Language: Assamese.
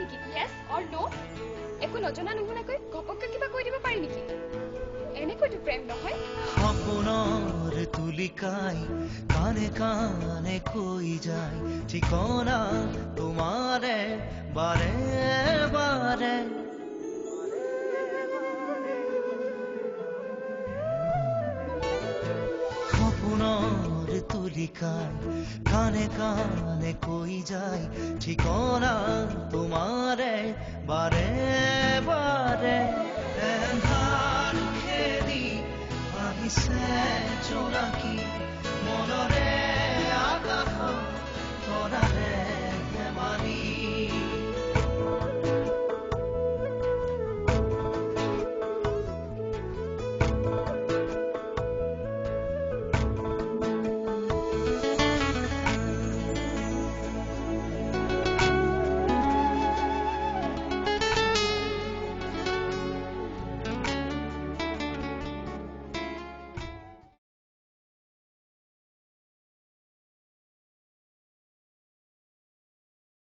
নেকি yes or no একো নজনা নুশুনাকৈ ঘপককৈ কিবা কৈ দিব পাৰি নেকি এনেকৈতো প্ৰেম নহয় সপোনৰ তুলিকাই কানে কানে কৈ যায় ঠিকনা তোমাৰে বাৰে বাৰে সপোনৰ তুলিকাই কানে কানে কৈ যায় ঠিকনা তোমাৰে বাৰে বাৰে এন্ধাৰ খেদি আহিছে জোনাকী মনৰে আকাশ তৰাৰে